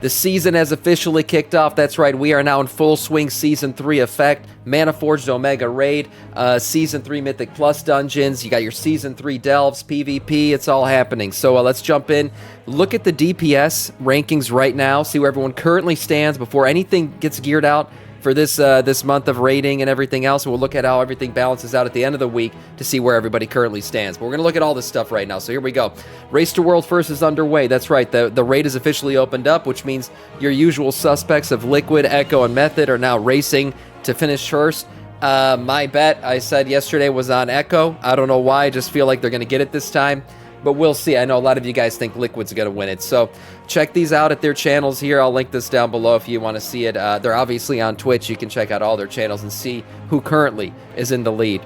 The season has officially kicked off. That's right, we are now in full swing Season 3 effect. Mana Forged Omega Raid, Season 3 Mythic Plus dungeons. You got your Season 3 Delves, PvP, it's all happening. So let's jump in. Look at the DPS rankings right now. See where everyone currently stands before anything gets geared out for this this month of raiding and everything else. We'll look at how everything balances out at the end of the week to see where everybody currently stands. But we're going to look at all this stuff right now. So here we go. Race to World First is underway. That's right. The raid is officially opened up, which means your usual suspects of Liquid, Echo, and Method are now racing to finish first. My bet, I said yesterday, was on Echo. I don't know why. I just feel like they're going to get it this time. But we'll see. I know a lot of you guys think Liquid's going to win it. So check these out at their channels here. I'll link this down below if you want to see it. They're obviously on Twitch. You can check out all their channels and see who currently is in the lead.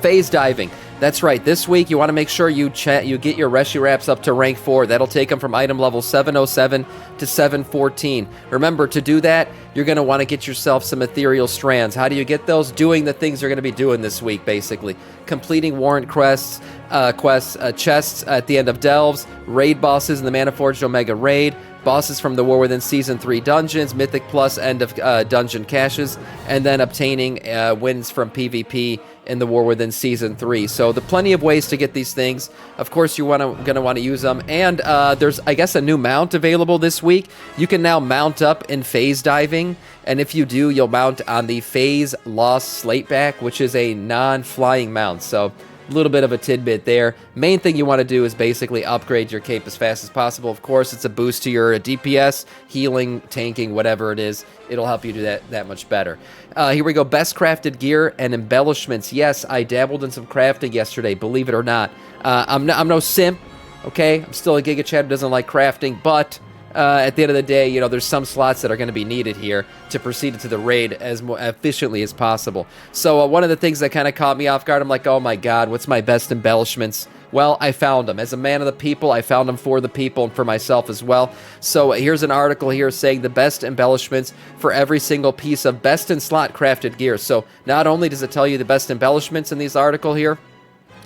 Phase diving. That's right. This week, you want to make sure you get your Reshiwraps up to rank 4. That'll take them from item level 707 to 714. Remember, to do that, you're going to want to get yourself some ethereal strands. How do you get those? Doing the things you're going to be doing this week, basically. Completing warrant chests at the end of Delves, raid bosses in the Mana Forged Omega Raid, bosses from the War Within Season 3 dungeons, Mythic Plus end of dungeon caches, and then obtaining wins from PvP in the War Within Season 3. So the plenty of ways to get these things. Of course, you're going to want to use them. And there's, I guess, a new mount available this week. You can now mount up in phase diving. And if you do, you'll mount on the Phase Lost Slateback, which is a non-flying mount. So a little bit of a tidbit there. Main thing you want to do is basically upgrade your cape as fast as possible. Of course, it's a boost to your DPS, healing, tanking, whatever it is. It'll help you do that much better. Here we go. Best crafted gear and embellishments. Yes, I dabbled in some crafting yesterday, believe it or not. I'm no simp, okay? I'm still a Giga Chad who doesn't like crafting, but at the end of the day, you know, there's some slots that are going to be needed here to proceed into the raid as more efficiently as possible. So one of the things that kind of caught me off guard, I'm like, oh my god, what's my best embellishments? Well, I found them. As a man of the people, I found them for the people and for myself as well. So here's an article here saying the best embellishments for every single piece of best in slot crafted gear. So not only does it tell you the best embellishments in this article here,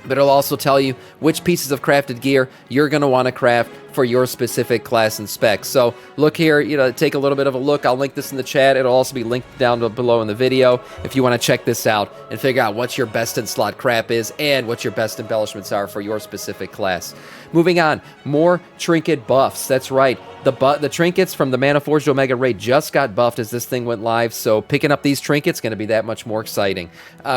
but it'll also tell you which pieces of crafted gear you're going to want to craft for your specific class and specs. So look here, you know, take a little bit of a look. I'll link this in the chat. It'll also be linked down below in the video if you want to check this out and figure out what your best in slot crap is and what your best embellishments are for your specific class. Moving on, more trinket buffs. That's right. The trinkets from the Mana Forged Omega Raid just got buffed as this thing went live, so picking up these trinkets is going to be that much more exciting.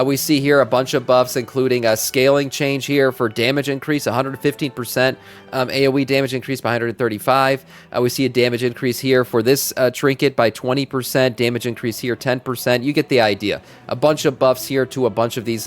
We see here a bunch of buffs, including a scaling change here for damage increase, 115%, AoE damage increase by 135. We see a damage increase here for this trinket by 20%, damage increase here 10%. You get the idea. A bunch of buffs here to a bunch of these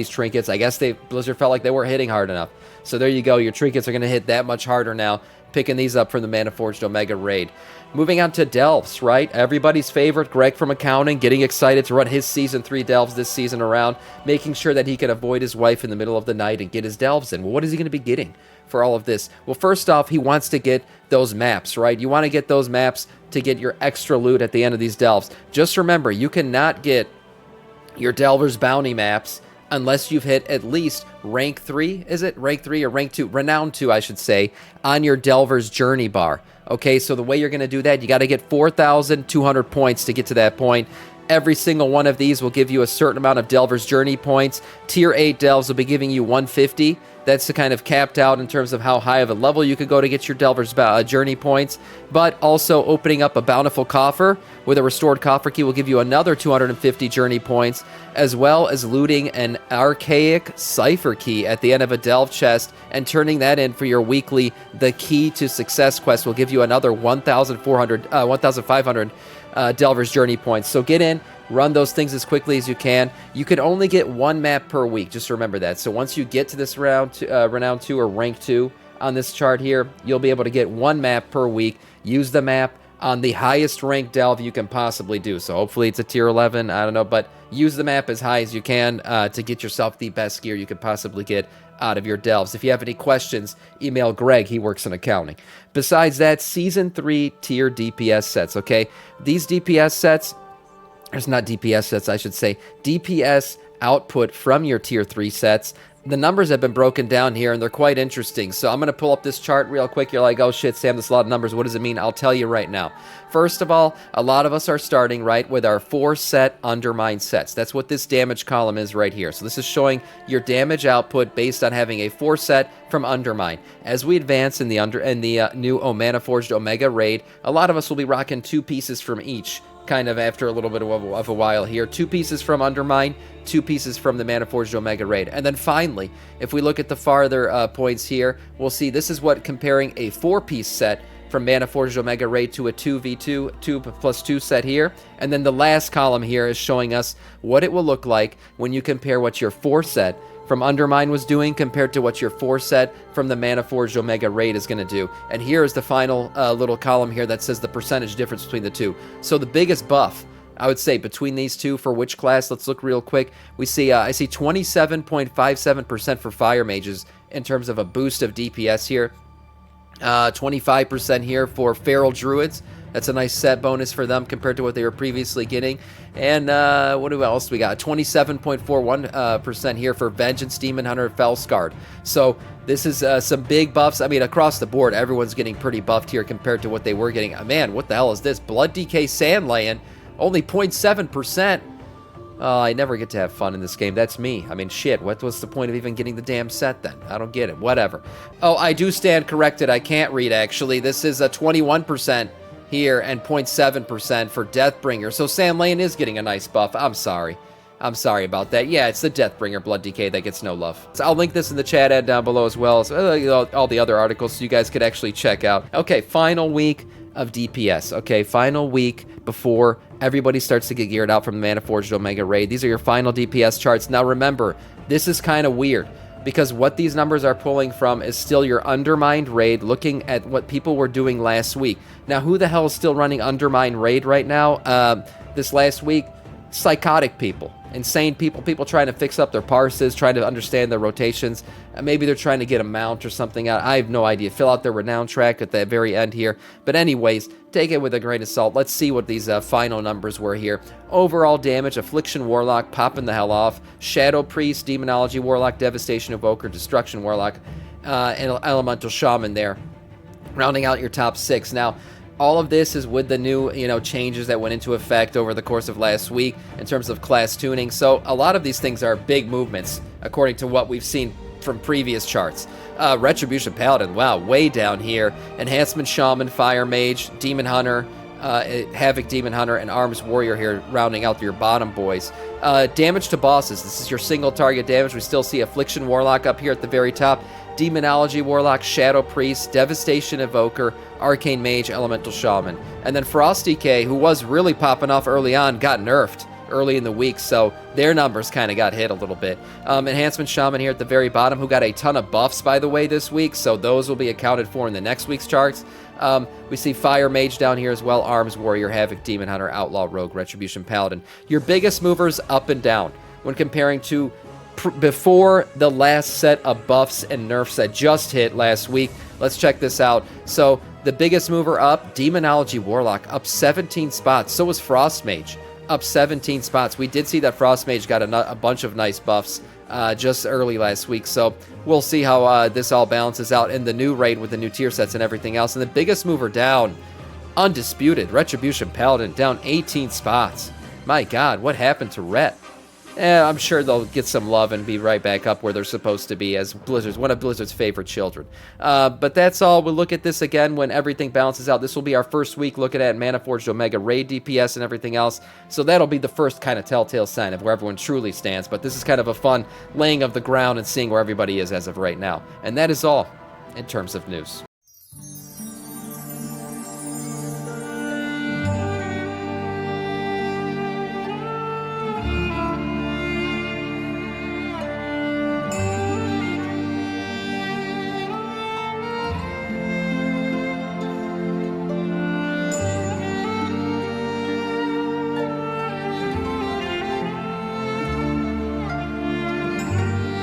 trinkets. I guess Blizzard felt like they weren't hitting hard enough. So there you go. Your trinkets are going to hit that much harder now, picking these up from the Mana Forged Omega Raid. Moving on to Delves, right? Everybody's favorite, Greg from Accounting, getting excited to run his Season 3 Delves this season around, making sure that he can avoid his wife in the middle of the night and get his Delves in. Well, what is he going to be getting for all of this? Well, first off, he wants to get those maps, right? You want to get those maps to get your extra loot at the end of these Delves. Just remember, you cannot get your Delver's Bounty maps unless you've hit at least rank 3, is it? Rank 3 or rank 2? Renown 2, I should say, on your Delver's Journey bar. Okay, so the way you're going to do that, you got to get 4,200 points to get to that point. Every single one of these will give you a certain amount of Delver's Journey points. Tier 8 Delves will be giving you 150. That's the kind of capped out in terms of how high of a level you could go to get your Delver's Journey points. But also opening up a Bountiful Coffer with a restored coffer key will give you another 250 Journey points, as well as looting an Archaic Cipher key at the end of a Delve chest and turning that in for your weekly The Key to Success quest will give you another 1,500 Delver's Journey points. So get in, run those things as quickly as you can. You can only get one map per week. Just remember that. So once you get to this Renown 2 or Rank 2 on this chart here, you'll be able to get one map per week. Use the map on the highest ranked Delve you can possibly do. So hopefully it's a tier 11, I don't know, but use the map as high as you can to get yourself the best gear you could possibly get out of your Delves. If you have any questions, email Greg. He works in accounting. Besides that, Season 3 tier DPS sets, okay? These DPS sets, there's not DPS sets, I should say, DPS output from your tier 3 sets the numbers have been broken down here, and they're quite interesting. So I'm going to pull up this chart real quick. You're like, oh shit, Sam, that's a lot of numbers. What does it mean? I'll tell you right now. First of all, a lot of us are starting, right, with our 4-set Undermine sets. That's what this damage column is right here. So this is showing your damage output based on having a 4-set from Undermine. As we advance in the new Mana Forged Omega Raid, a lot of us will be rocking 2 pieces from each, kind of after a little bit of a while here. 2 pieces from Undermine, 2 pieces from the Mana Forged Omega Raid. And then finally, if we look at the farther points here, we'll see this is what comparing a 4-piece set from Mana Forged Omega Raid to a 2v2, 2+2 set here. And then the last column here is showing us what it will look like when you compare what your 4 set from Undermine was doing compared to what your 4 set from the Mana Forged Omega Raid is going to do. And here is the final little column here that says the percentage difference between the two. So the biggest buff, I would say, between these two for which class, let's look real quick. We see, I see 27.57% for Fire Mages in terms of a boost of DPS here. 25% here for Feral Druids. That's a nice set bonus for them compared to what they were previously getting. And what else we got? 27.41% here for Vengeance, Demon Hunter, Fellscarred. So this is some big buffs. I mean, across the board, everyone's getting pretty buffed here compared to what they were getting. Man, what the hell is this? Blood DK Sandlaying, only 0.7%. I never get to have fun in this game. That's me. I mean, shit, what was the point of even getting the damn set then? I don't get it. Whatever. Oh, I do stand corrected. I can't read, actually. This is a 21% here and 0.7% for Deathbringer. So Sam Lane is getting a nice buff. I'm sorry. I'm sorry about that. Yeah, it's the Deathbringer Blood DK that gets no love. So I'll link this in the chat ad down below as well as all the other articles so you guys could actually check out. Okay, final week of DPS. Okay, final week before everybody starts to get geared out from the Mana Forged Omega Raid. These are your final DPS charts. Now remember, this is kind of weird because what these numbers are pulling from is still your Undermined Raid, looking at what people were doing last week. Now, who the hell is still running Undermined Raid right now? This last week, psychotic people, insane people trying to fix up their parses, trying to understand their rotations. Maybe they're trying to get a mount or something out. I have no idea. Fill out their renown track at the very end here. But anyways, take it with a grain of salt. Let's see what these final numbers were here. Overall damage, Affliction Warlock popping the hell off. Shadow Priest, Demonology Warlock, Devastation Evoker, Destruction Warlock, and Elemental Shaman there, rounding out your top 6. Now, all of this is with the new, changes that went into effect over the course of last week in terms of class tuning. So a lot of these things are big movements according to what we've seen from previous charts. Retribution Paladin, wow, way down here. Enhancement Shaman, Fire Mage, Demon Hunter, Havoc Demon Hunter, and Arms Warrior here rounding out your bottom boys. Damage to bosses, this is your single target damage. We still see Affliction Warlock up here at the very top. Demonology Warlock, Shadow Priest, Devastation Evoker, Arcane Mage, Elemental Shaman. And then Frost DK, who was really popping off early on, got nerfed early in the week, so their numbers kind of got hit a little bit. Enhancement Shaman here at the very bottom, who got a ton of buffs, by the way, this week, so those will be accounted for in the next week's charts. We see Fire Mage down here as well, Arms Warrior, Havoc Demon Hunter, Outlaw Rogue, Retribution Paladin. Your biggest movers up and down when comparing to before the last set of buffs and nerfs that just hit last week. Let's check this out. So the biggest mover up, Demonology Warlock, up 17 spots. So was Frost Mage, up 17 spots. We did see that Frost Mage got a bunch of nice buffs just early last week. So we'll see how this all balances out in the new raid with the new tier sets and everything else. And the biggest mover down, undisputed, Retribution Paladin, down 18 spots. My God, what happened to Ret? I'm sure they'll get some love and be right back up where they're supposed to be as one of Blizzard's favorite children. But that's all. We'll look at this again when everything balances out. This will be our first week looking at Mana Forged Omega Raid DPS and everything else. So that'll be the first kind of telltale sign of where everyone truly stands. But this is kind of a fun laying of the ground and seeing where everybody is as of right now. And that is all in terms of news.